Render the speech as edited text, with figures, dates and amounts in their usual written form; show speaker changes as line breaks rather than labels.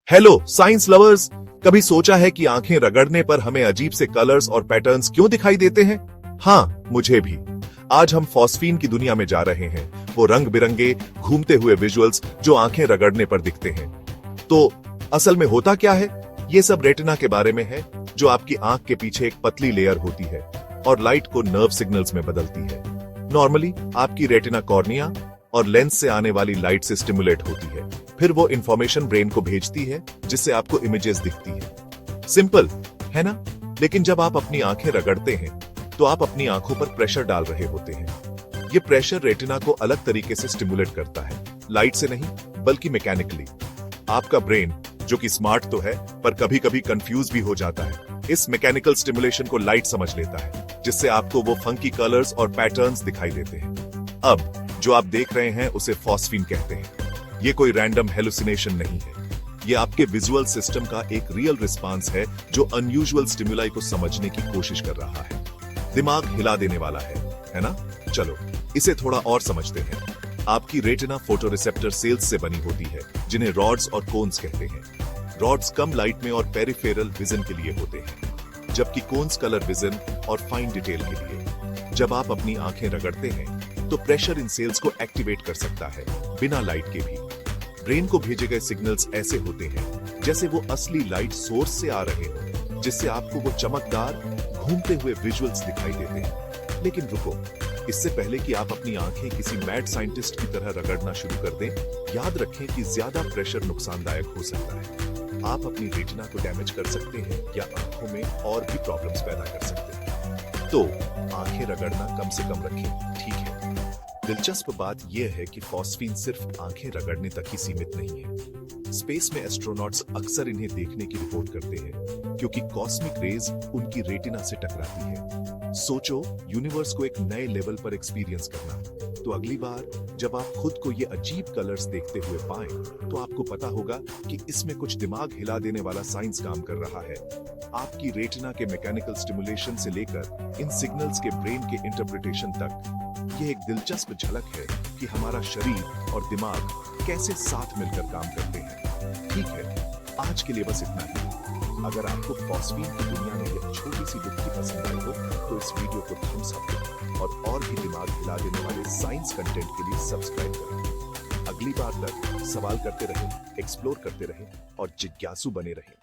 Hello science lovers, कभी सोचा है कि आंखें रगड़ने पर हमें अजीब से कलर्स और पैटर्न्स क्यों दिखाई देते हैं? हाँ, मुझे भी। आज हम फॉस्फीन की दुनिया में जा रहे हैं, वो रंग बिरंगे घूमते हुए विजुअल्स जो आंखें रगड़ने पर दिखते हैं। तो असल में होता क्या है? ये सब रेटिना के बारे में है, जो आपकी आंख के पीछे एक पतली लेयर होती है और लाइट को नर्व सिग्नल्स में बदलती है। नॉर्मली आपकी रेटिना कॉर्निया और लेंस से आने वाली लाइट से स्टिमुलेट होती है, फिर वो इंफॉर्मेशन ब्रेन को भेजती है, जिससे आपको इमेजेस दिखती है। सिंपल है ना? लेकिन जब आप अपनी आंखें रगड़ते हैं तो आप अपनी आंखों पर प्रेशर डाल रहे होते हैं। ये प्रेशर रेटिना को अलग तरीके से स्टिमुलेट करता है, लाइट से नहीं बल्कि मैकेनिकली। आपका ब्रेन, जो कि स्मार्ट तो है पर कभी कभी कंफ्यूज भी हो जाता है, इस मैकेनिकल स्टिमुलेशन को लाइट समझ लेता है, जिससे आपको वो फंकी कलर्स और पैटर्न्स दिखाई देते हैं। अब जो आप देख रहे हैं उसे फॉस्फीन कहते हैं। ये कोई रैंडम हेलुसिनेशन नहीं है, ये आपके विजुअल सिस्टम का एक रियल रिस्पांस है जो अनयूजुअल स्टिमुलाई को समझने की कोशिश कर रहा है। दिमाग हिला देने वाला है ना? चलो इसे थोड़ा और समझते हैं। आपकी रेटिना फोटोरिसेप्टर सेल्स से बनी होती है, जिन्हें रॉड्स और कोन्स कहते हैं। रॉड्स कम लाइट में और पेरिफेरल विजन के लिए होते हैं, जबकि कोन्स कलर विजन और फाइन डिटेल के लिए। जब आप अपनी आंखें रगड़ते हैं तो प्रेशर इन सेल्स को एक्टिवेट कर सकता है, बिना लाइट के भी। ब्रेन को भेजे गए सिग्नल्स ऐसे होते हैं जैसे वो असली लाइट सोर्स से आ रहे हो, जिससे आपको वो चमकदार घूमते हुए विजुअल्स दिखाई देते हैं। लेकिन रुको, इससे पहले कि आप अपनी आंखें किसी मैड साइंटिस्ट की तरह रगड़ना शुरू कर दें, याद रखें कि ज्यादा प्रेशर नुकसानदायक हो सकता है। आप अपनी रेटिना को डैमेज कर सकते हैं या आंखों में और भी प्रॉब्लम्स पैदा कर सकते हैं। तो आंखें रगड़ना कम से कम रखें, ठीक है? दिलचस्प बात यह है कि फॉस्फीन सिर्फ आंखें रगड़ने तक ही सीमित नहीं है। स्पेस में एस्ट्रोनॉट्स अक्सर इन्हें देखने की रिपोर्ट करते हैं, क्योंकि कॉस्मिक रेज उनकी रेटिना से टकराती है। सोचो, यूनिवर्स को एक नए लेवल पर एक्सपीरियंस करना। तो अगली बार जब आप खुद को ये अजीब कलर्स देखते हुए पाएं, तो आपको पता होगा कि इसमें कुछ दिमाग हिला देने वाला साइंस काम कर रहा है। आपकी रेटिना के मैकेनिकल स्टिमुलेशन से लेकर इन सिग्नल्स के ब्रेन के इंटरप्रिटेशन तक, ये एक दिलचस्प झलक है कि हमारा शरीर और दिमाग कैसे साथ मिलकर काम करते हैं। ठीक है, आज के लिए बस इतना ही। अगर आपको फॉस्फीन की दुनिया में यह छोटी सी युक्ति पसंद आई हो, तो इस वीडियो को थम्स अप दें और भी दिमाग हिला देने वाले साइंस कंटेंट के लिए सब्सक्राइब करें। अगली बार तक सवाल करते रहें, एक्सप्लोर करते रहें और जिज्ञासु बने रहें।